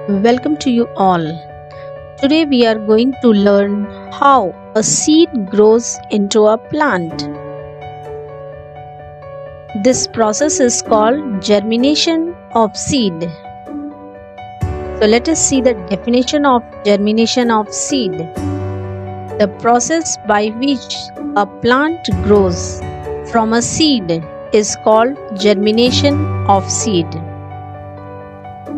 Welcome to you all. Today we are going to learn how a seed grows into a plant. This process is called germination of seed. So let us see the definition of germination of seed. The process by which a plant grows from a seed is called germination of seed.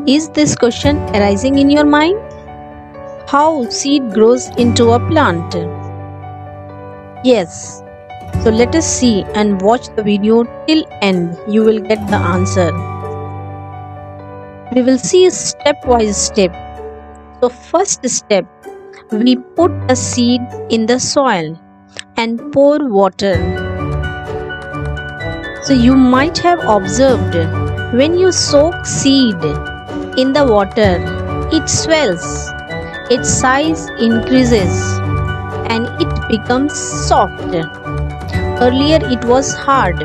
Is this question arising in your mind? How seed grows into a plant? Yes. So let us see and watch the video till end. You will get the answer. We will see step-wise step. So first step, we put the seed in the soil and pour water. So you might have observed when you soak seed in the water, it swells, its size increases and it becomes soft. Earlier it was hard.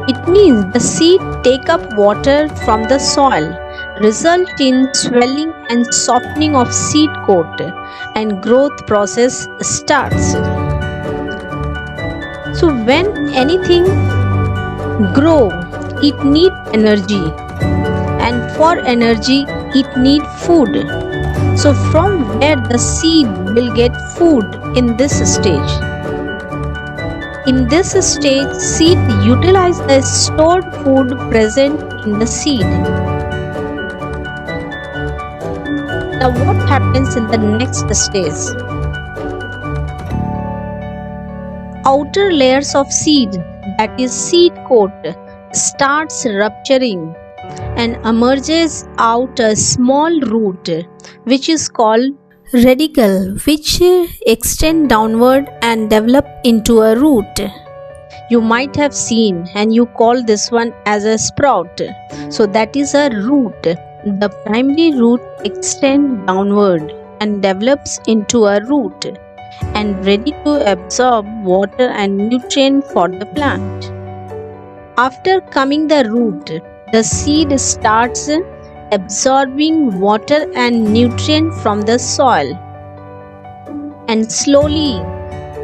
It means the seed take up water from the soil, result in swelling and softening of seed coat and growth process starts. So when anything grow, it need energy, and for energy it need food. So from where the seed will get food in this stage? In this stage, seed utilize the stored food present in the seed. Now what happens in the next stage? Outer layers of seed, that is seed coat, starts rupturing and emerges out a small root which is called radicle, which extend downward and develop into a root. You might have seen and you call this one as a sprout. So that is a root. The primary root extends downward and develops into a root and ready to absorb water and nutrient for the plant. After coming the root, the seed starts absorbing water and nutrient from the soil, and slowly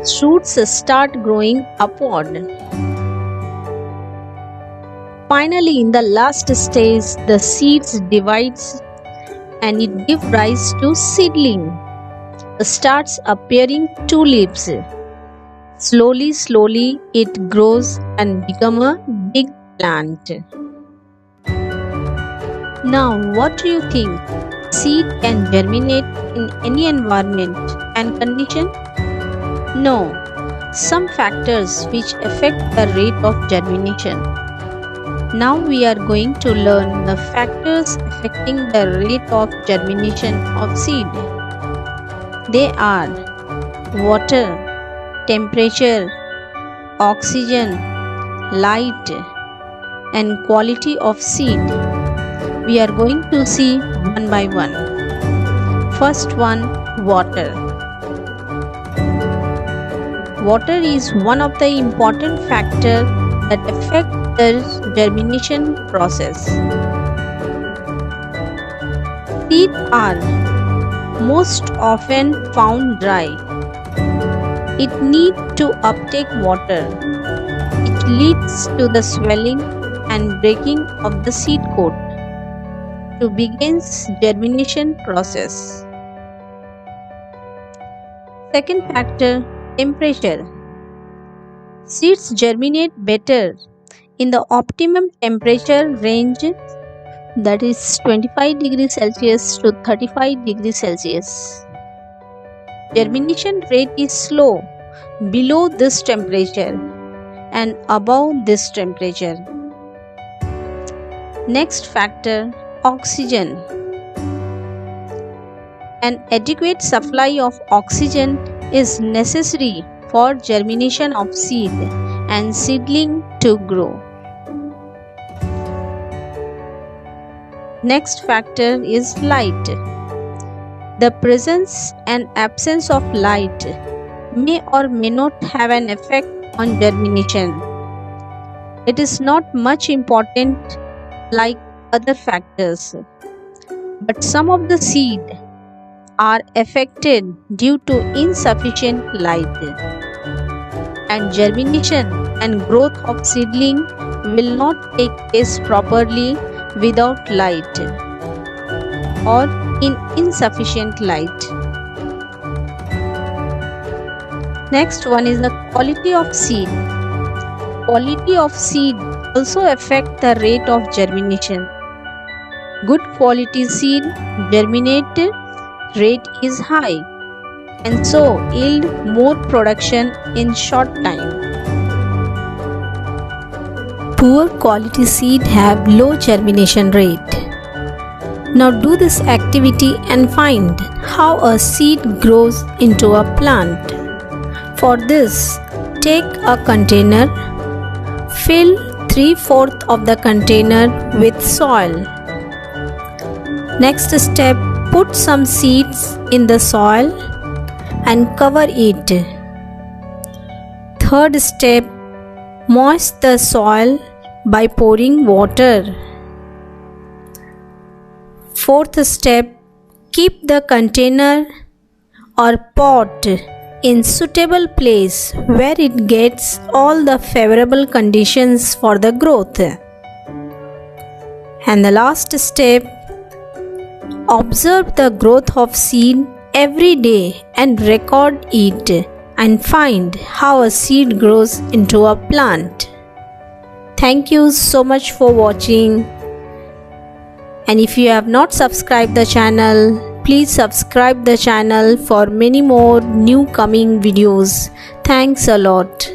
shoots start growing upward. Finally, in the last stage, the seeds divides and it gives rise to seedling. Starts appearing two leaves. Slowly it grows and become a big plant. Now what do you think? Seed can germinate in any environment and condition? No. Some factors which affect the rate of germination. Now we are going to learn the factors affecting the rate of germination of seed. They are water, temperature, oxygen, light, and quality of seed. We are going to see one by one. First one, water. Water is one of the important factors that affect the germination process. Seeds are most often found dry. It needs to uptake water. It leads to the swelling and breaking of the seed coat to begin germination process. Second factor, temperature. Seeds germinate better in the optimum temperature range, that is 25 degrees Celsius to 35 degrees Celsius. Germination rate is slow below this temperature and above this temperature. Next factor, oxygen. An adequate supply of oxygen is necessary for germination of seed and seedling to grow. Next factor is light. The presence and absence of light may or may not have an effect on germination. It is not much important like other factors. But some of the seed are affected due to insufficient light, and germination and growth of seedling will not take place properly without light or in insufficient light. Next one is the quality of seed. Quality of seed also affect the rate of germination. Good quality seed germinate rate is high and so yield more production in short time. Poor quality seed have low germination rate. Now do this activity and find how a seed grows into a plant. For this, take a container, fill 3/4 of the container with soil. Next step, put some seeds in the soil and cover it. Third step, moist the soil by pouring water. Fourth step, keep the container or pot in suitable place where it gets all the favorable conditions for the growth. And the last step, observe the growth of seed every day and record it and find how a seed grows into a plant. Thank you so much for watching. And if you have not subscribed the channel, please subscribe the channel for many more new coming videos. Thanks a lot.